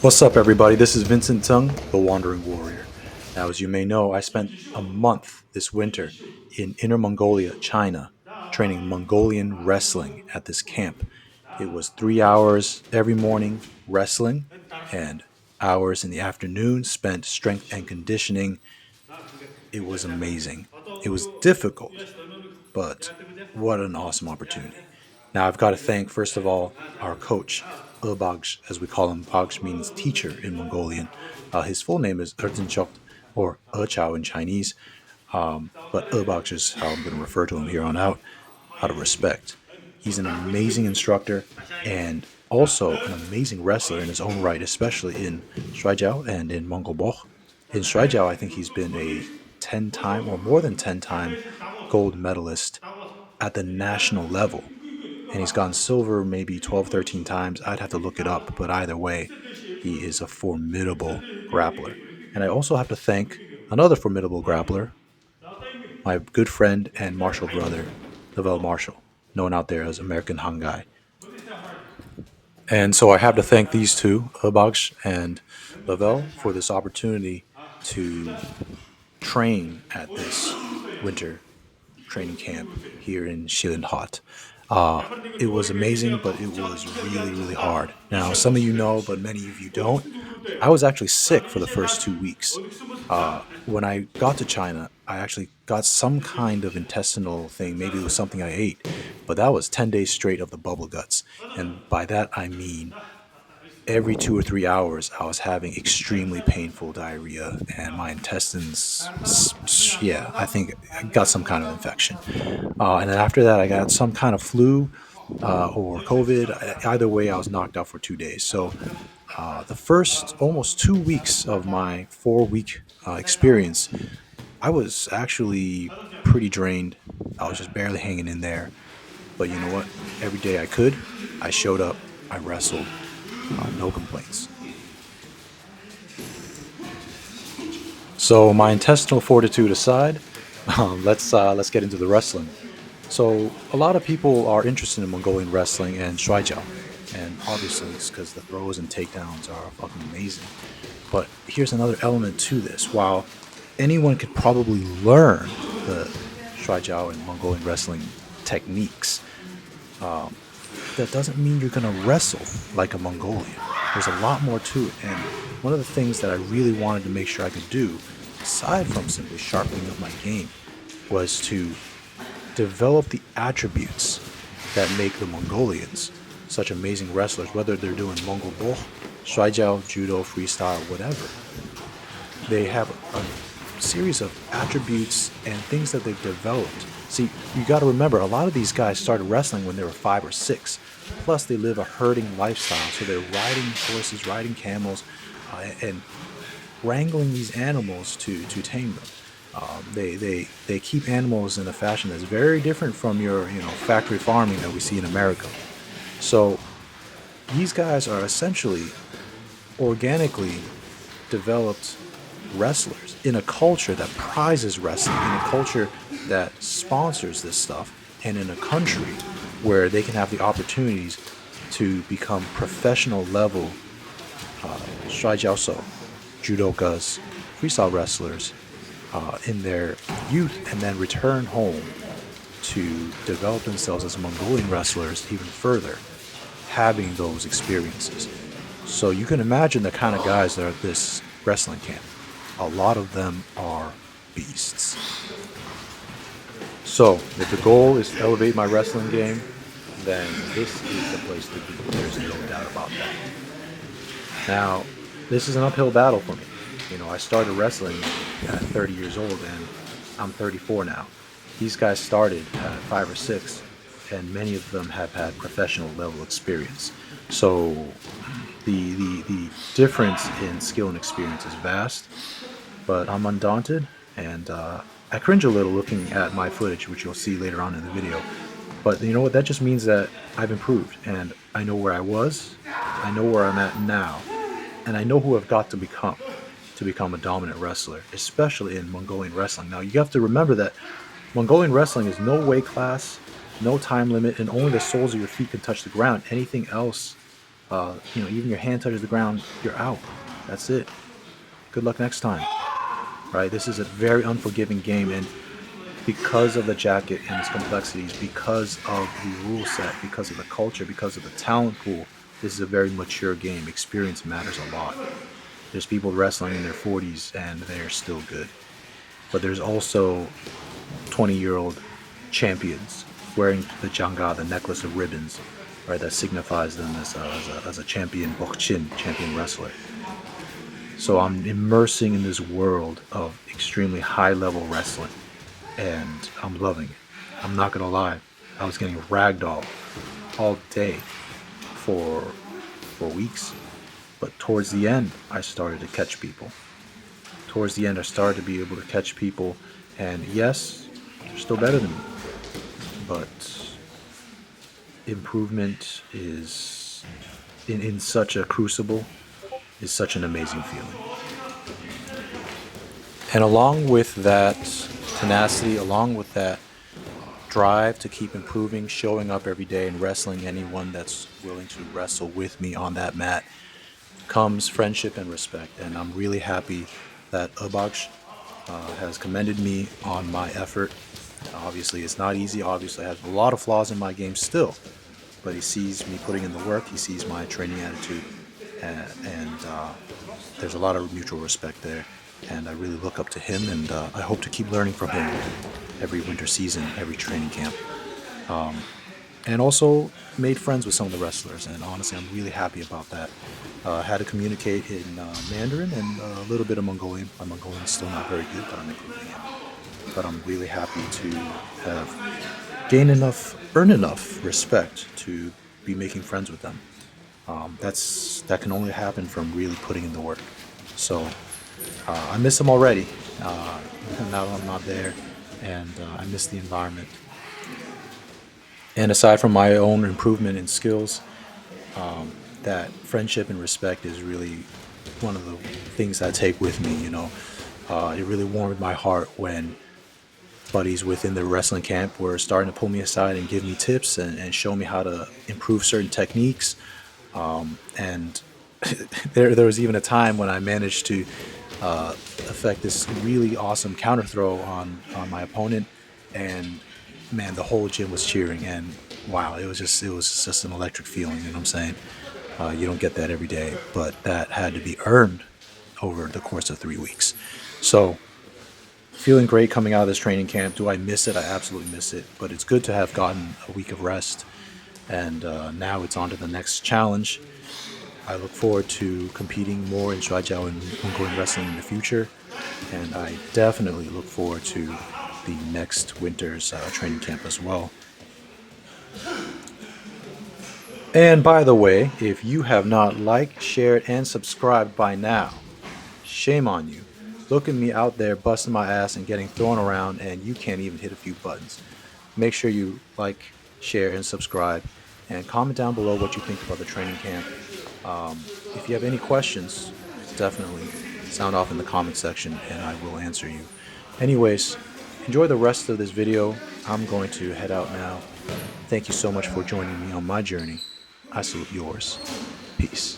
What's up, everybody? This is Vincent Tung, the Wandering Warrior. Now, as you may know, I spent a month this winter in Inner Mongolia, China, training Mongolian wrestling at this camp. It was 3 hours every morning wrestling and hours in the afternoon spent strength and conditioning. It was amazing. It was difficult, but what an awesome opportunity. Now, I've got to thank, first of all, our coach, E-bagsh, as we call him. Bagsh means teacher in Mongolian. His full name is Erzinchok, or Chao in Chinese, but E-bagsh is how I'm going to refer to him here on out of respect. He's an amazing instructor and also an amazing wrestler in his own right, especially in Shuaijiao and in Mongol Bokh. In Shuaijiao, I think he's been a 10-time or more than 10-time gold medalist at the national level. And he's gone silver maybe 12, 13 times. I'd have to look it up, but either way, he is a formidable grappler. And I also have to thank another formidable grappler, my good friend and martial brother, Lavell Marshall, known out there as American Hangai. And so I have to thank these two, E-bagsh and Lavelle, for this opportunity to train at this winter training camp here in Xilinhot. Uh, it was amazing, but it was really, really hard. Now, some of you know, but many of you don't. I was actually sick for the first 2 weeks. When I got to China, I actually got some kind of intestinal thing. Maybe it was something I ate, but that was 10 days straight of the bubble guts. And by that, I mean every 2 or 3 hours, I was having extremely painful diarrhea, and my intestines, yeah, I think I got some kind of infection. And then after that, I got some kind of flu or COVID. Either way, I was knocked out for 2 days. So the first almost 2 weeks of my 4 week experience, I was actually pretty drained. I was just barely hanging in there. But you know what? Every day I could, I showed up, I wrestled, no complaints. So my intestinal fortitude aside, let's get into the wrestling. So a lot of people are interested in Mongolian wrestling and Shuaijiao, and obviously it's because the throws and takedowns are fucking amazing. But here's another element to this. While anyone could probably learn the Shuaijiao and Mongolian wrestling techniques, that doesn't mean you're going to wrestle like a Mongolian. There's a lot more to it. And one of the things that I really wanted to make sure I could do, aside from simply sharpening up my game, was to develop the attributes that make the Mongolians such amazing wrestlers, whether they're doing Mongol Bokh, Shuaijiao, Judo, freestyle, whatever. They have a series of attributes and things that they've developed. See, you got to remember, a lot of these guys started wrestling when they were 5 or 6. Plus, they live a herding lifestyle, so they're riding horses, riding camels, and wrangling these animals to tame them. They keep animals in a fashion that's very different from your factory farming that we see in America. So these guys are essentially organically developed wrestlers in a culture that prizes wrestling, in a culture that sponsors this stuff, and in a country where they can have the opportunities to become professional level Shaijiaoso, judokas, freestyle wrestlers in their youth, and then return home to develop themselves as Mongolian wrestlers even further, having those experiences. So you can imagine the kind of guys that are at this wrestling camp. A lot of them are beasts. So if the goal is to elevate my wrestling game, then this is the place to be. There's no doubt about that. Now, this is an uphill battle for me. I started wrestling at 30 years old, and I'm 34 now. These guys started at 5 or 6, and many of them have had professional level experience. So the difference in skill and experience is vast, but I'm undaunted, and I cringe a little looking at my footage, which you'll see later on in the video. But you know what? That just means that I've improved, and I know where I was, I know where I'm at now, and I know who I've got to become a dominant wrestler, especially in Mongolian wrestling. Now, you have to remember that Mongolian wrestling is no weight class, no time limit, and only the soles of your feet can touch the ground. Anything else Even your hand touches the ground, you're out. That's it. Good luck next time, right? This is a very unforgiving game, and because of the jacket and its complexities, because of the rule set, because of the culture, because of the talent pool, this is a very mature game. Experience matters a lot. There's people wrestling in their 40s and they're still good. But there's also 20-year-old champions wearing the janga, the necklace of ribbons, right? That signifies them as a champion Bokchin, champion wrestler. So I'm immersing in this world of extremely high level wrestling, and I'm loving it. I'm not gonna lie, I was getting ragdolled all day for weeks, but towards the end, I started to catch people. Towards the end, I started to be able to catch people, and yes, they're still better than me, but improvement is in such a crucible is such an amazing feeling. And along with that tenacity, along with that drive to keep improving, showing up every day and wrestling anyone that's willing to wrestle with me on that mat, comes friendship and respect. And I'm really happy that E-bagsh has commended me on my effort. Obviously, it's not easy. Obviously, I have a lot of flaws in my game still, but he sees me putting in the work. He sees my training attitude, and there's a lot of mutual respect there. And I really look up to him, and I hope to keep learning from him every winter season, every training camp. And also made friends with some of the wrestlers, and honestly, I'm really happy about that. Had to communicate in Mandarin and a little bit of Mongolian. My Mongolian is still not very good, but I'm improving it. But I'm really happy to have gained enough, earned enough respect to be making friends with them. That can only happen from really putting in the work. So I miss them already. Now that I'm not there, and I miss the environment. And aside from my own improvement in skills, that friendship and respect is really one of the things I take with me. It really warmed my heart when buddies within the wrestling camp were starting to pull me aside and give me tips and show me how to improve certain techniques. And there was even a time when I managed to affect this really awesome counter throw on my opponent, and man, the whole gym was cheering, and wow, it was just an electric feeling. You know what I'm saying? You don't get that every day, but that had to be earned over the course of 3 weeks. So feeling great coming out of this training camp. Do I miss it? I absolutely miss it, but it's good to have gotten a week of rest, and now it's on to the next challenge. I look forward to competing more in Shuaijiao and Mongolian wrestling in the future, and I definitely look forward to the next winter's training camp as well. And by the way, if you have not liked, shared, and subscribed by now, shame on you. Look at me out there busting my ass and getting thrown around, and you can't even hit a few buttons. Make sure you like, share, and subscribe, and comment down below what you think about the training camp. If you have any questions, definitely sound off in the comment section and I will answer you. Anyways, enjoy the rest of this video. I'm going to head out now. Thank you so much for joining me on my journey. I salute yours. Peace.